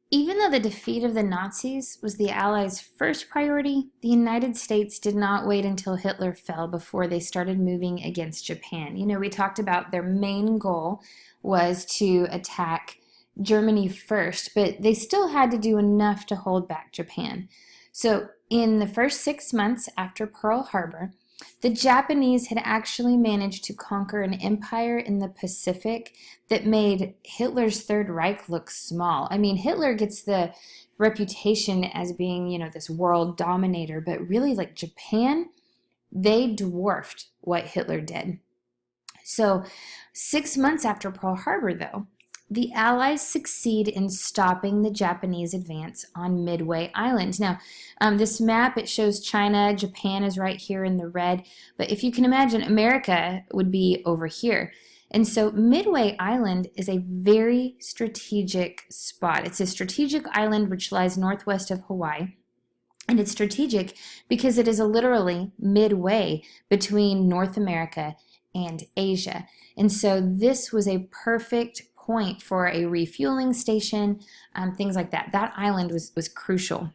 Even though the defeat of the Nazis was the Allies' first priority, the United States did not wait until Hitler fell before they started moving against Japan. You know, we talked about their main goal was to attack Germany first, but they still had to do enough to hold back Japan. So, in the first 6 months after Pearl Harbor, the Japanese had actually managed to conquer an empire in the Pacific that made Hitler's Third Reich look small. I mean, Hitler gets the reputation as being, this world dominator, but really, like Japan, they dwarfed what Hitler did. So, 6 months after Pearl Harbor, though, the Allies succeed in stopping the Japanese advance on Midway Island. Now, this map, it shows China, Japan is right here in the red, but if you can imagine, America would be over here. And so Midway Island is a very strategic spot. It's a strategic island which lies northwest of Hawaii. And it's strategic because it is literally midway between North America and Asia. And so this was a perfect point for a refueling station, things like that. That island was crucial.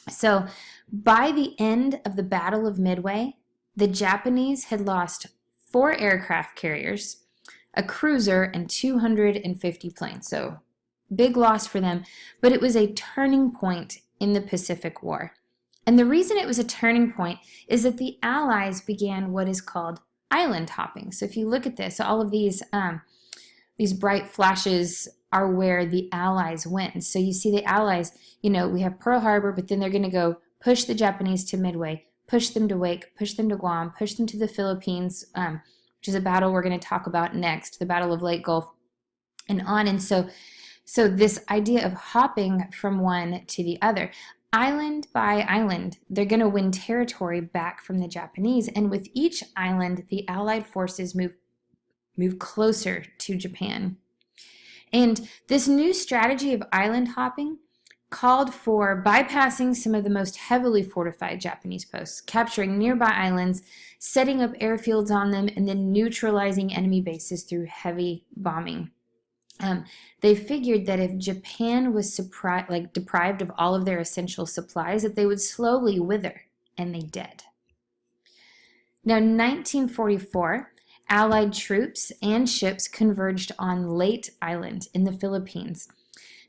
So by the end of the Battle of Midway, the Japanese had lost 4 aircraft carriers, a cruiser, and 250 planes. So big loss for them, but it was a turning point in the Pacific War. And the reason it was a turning point is that the Allies began what is called island hopping. So if you look at this, all of these bright flashes are where the Allies went. So you see the Allies, we have Pearl Harbor, but then they're going to go push the Japanese to Midway, push them to Wake, push them to Guam, push them to the Philippines, which is a battle we're going to talk about next, the Battle of Leyte Gulf, and on. And so this idea of hopping from one to the other, island by island, they're going to win territory back from the Japanese. And with each island, the Allied forces move closer to Japan. And this new strategy of island hopping called for bypassing some of the most heavily fortified Japanese posts, capturing nearby islands, setting up airfields on them, and then neutralizing enemy bases through heavy bombing. They figured that if Japan was deprived of all of their essential supplies, that they would slowly wither, and they did. Now, in 1944, Allied troops and ships converged on Leyte Island in the Philippines.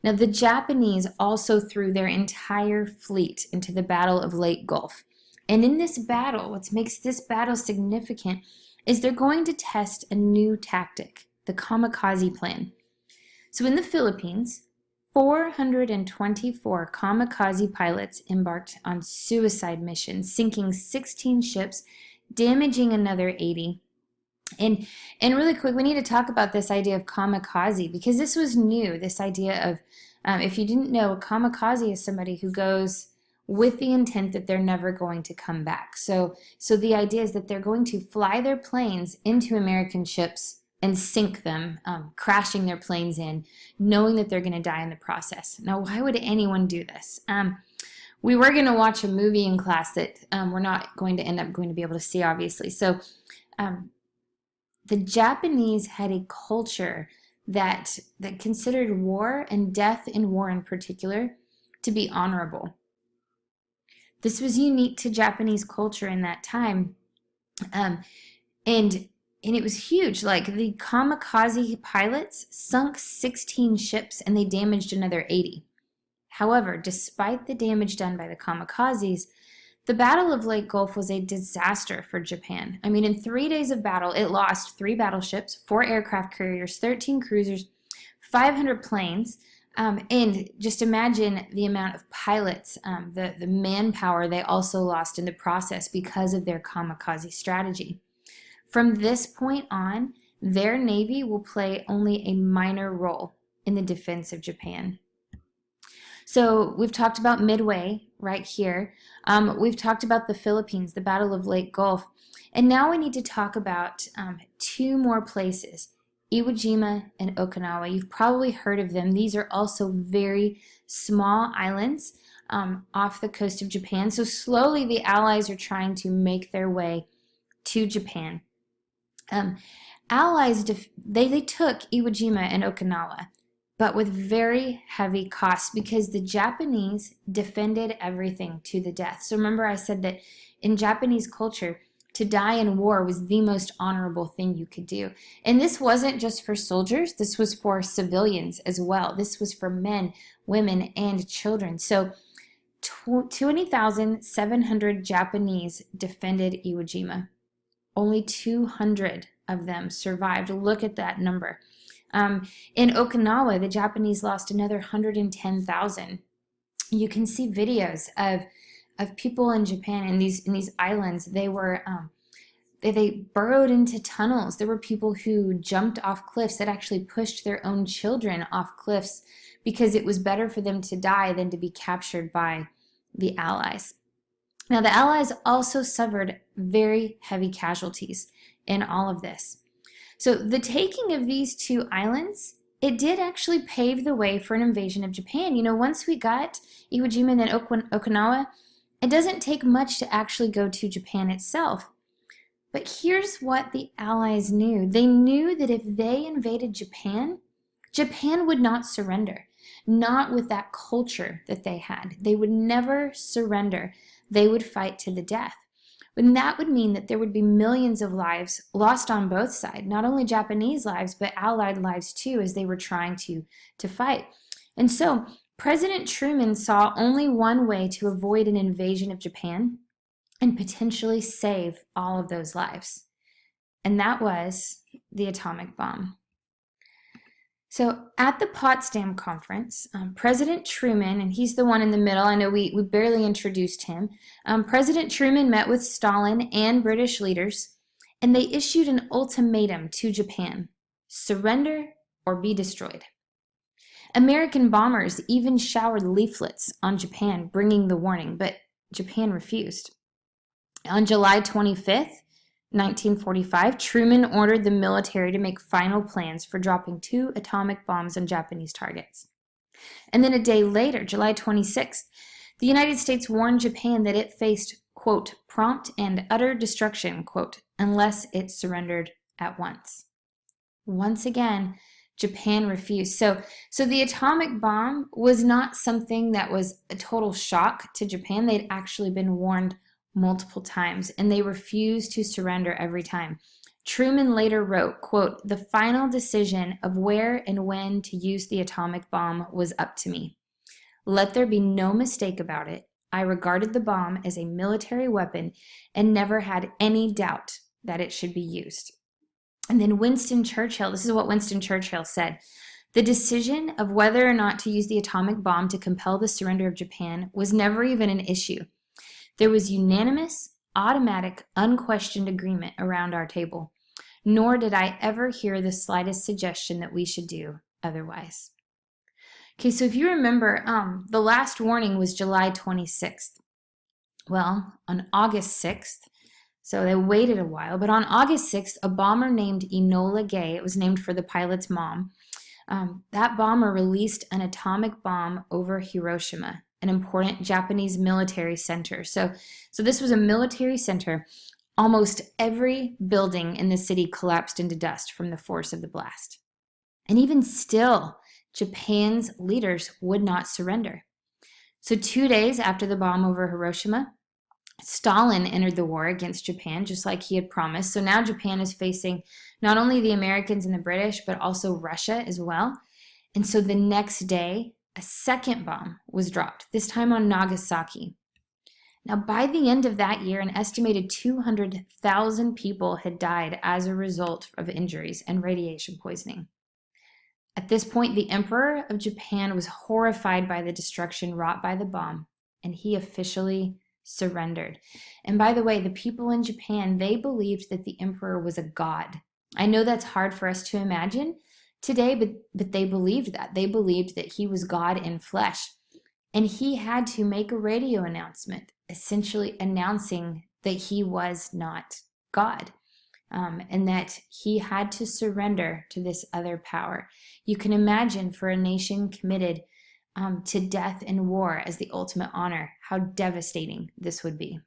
Now, the Japanese also threw their entire fleet into the Battle of Leyte Gulf. And in this battle, what makes this battle significant is they're going to test a new tactic, the kamikaze plan. So in the Philippines, 424 kamikaze pilots embarked on suicide missions, sinking 16 ships, damaging another 80. And really quick, we need to talk about this idea of kamikaze, because this was new, this idea of, if you didn't know, a kamikaze is somebody who goes with the intent that they're never going to come back. So the idea is that they're going to fly their planes into American ships and sink them, crashing their planes in, knowing that they're going to die in the process. Now, why would anyone do this? We were going to watch a movie in class that we're not going to end up going to be able to see, obviously. So the Japanese had a culture that considered war and death in war in particular to be honorable. This was unique to Japanese culture in that time, and it was huge. Like, the kamikaze pilots sunk 16 ships and they damaged another 80. However, despite the damage done by the kamikazes, the Battle of Leyte Gulf was a disaster for Japan. I mean, in 3 days of battle, it lost 3 battleships, 4 aircraft carriers, 13 cruisers, 500 planes, and just imagine the amount of pilots, the manpower they also lost in the process because of their kamikaze strategy. From this point on, their navy will play only a minor role in the defense of Japan. So we've talked about Midway right here. We've talked about the Philippines, the Battle of Leyte Gulf. And now we need to talk about 2 more places, Iwo Jima and Okinawa. You've probably heard of them. These are also very small islands off the coast of Japan. So slowly the Allies are trying to make their way to Japan. Allies, they took Iwo Jima and Okinawa, but with very heavy costs because the Japanese defended everything to the death. So remember I said that in Japanese culture, to die in war was the most honorable thing you could do. And this wasn't just for soldiers, this was for civilians as well. This was for men, women, and children. So 20,700 Japanese defended Iwo Jima. Only 200 of them survived. Look at that number. In Okinawa, the Japanese lost another 110,000. You can see videos of people in Japan in these islands. They were they burrowed into tunnels. There were people who jumped off cliffs that actually pushed their own children off cliffs because it was better for them to die than to be captured by the Allies. Now, the Allies also suffered very heavy casualties in all of this. So the taking of these two islands, it did actually pave the way for an invasion of Japan. You know, once we got Iwo Jima and then Okinawa, it doesn't take much to actually go to Japan itself. But here's what the Allies knew. They knew that if they invaded Japan, Japan would not surrender. Not with that culture that they had. They would never surrender. They would fight to the death. And that would mean that there would be millions of lives lost on both sides, not only Japanese lives, but Allied lives too, as they were trying to fight. And so President Truman saw only one way to avoid an invasion of Japan and potentially save all of those lives. And that was the atomic bomb. So at the Potsdam Conference, President Truman, and he's the one in the middle, I know we barely introduced him, President Truman met with Stalin and British leaders, and they issued an ultimatum to Japan: surrender or be destroyed. American bombers even showered leaflets on Japan, bringing the warning, but Japan refused. On July 25th, 1945, Truman ordered the military to make final plans for dropping 2 atomic bombs on Japanese targets. And then a day later, July 26th, the United States warned Japan that it faced, quote, prompt and utter destruction, quote, unless it surrendered at once. Once again, Japan refused. So the atomic bomb was not something that was a total shock to Japan. They'd actually been warned multiple times, and they refused to surrender every time. Truman later wrote, quote, the final decision of where and when to use the atomic bomb was up to me. Let there be no mistake about it. I regarded the bomb as a military weapon and never had any doubt that it should be used. And then Winston Churchill, this is what Winston Churchill said: the decision of whether or not to use the atomic bomb to compel the surrender of Japan was never even an issue. There was unanimous, automatic, unquestioned agreement around our table, nor did I ever hear the slightest suggestion that we should do otherwise. Okay, so if you remember, the last warning was July 26th. Well, on August 6th, so they waited a while, but on August 6th, a bomber named Enola Gay, it was named for the pilot's mom, that bomber released an atomic bomb over Hiroshima, an important Japanese military center. So this was a military center. Almost every building in the city collapsed into dust from the force of the blast. And even still, Japan's leaders would not surrender. So 2 days after the bomb over Hiroshima, Stalin entered the war against Japan, just like he had promised. So now Japan is facing not only the Americans and the British, but also Russia as well. And so the next day, a second bomb was dropped, this time on Nagasaki. Now, by the end of that year, an estimated 200,000 people had died as a result of injuries and radiation poisoning. At this point, the Emperor of Japan was horrified by the destruction wrought by the bomb, and he officially surrendered. And by the way, the people in Japan, they believed that the Emperor was a god. I know that's hard for us to imagine today, but they believed that. They believed that he was God in flesh. And he had to make a radio announcement, essentially announcing that he was not God, and that he had to surrender to this other power. You can imagine, for a nation committed to death and war as the ultimate honor, how devastating this would be.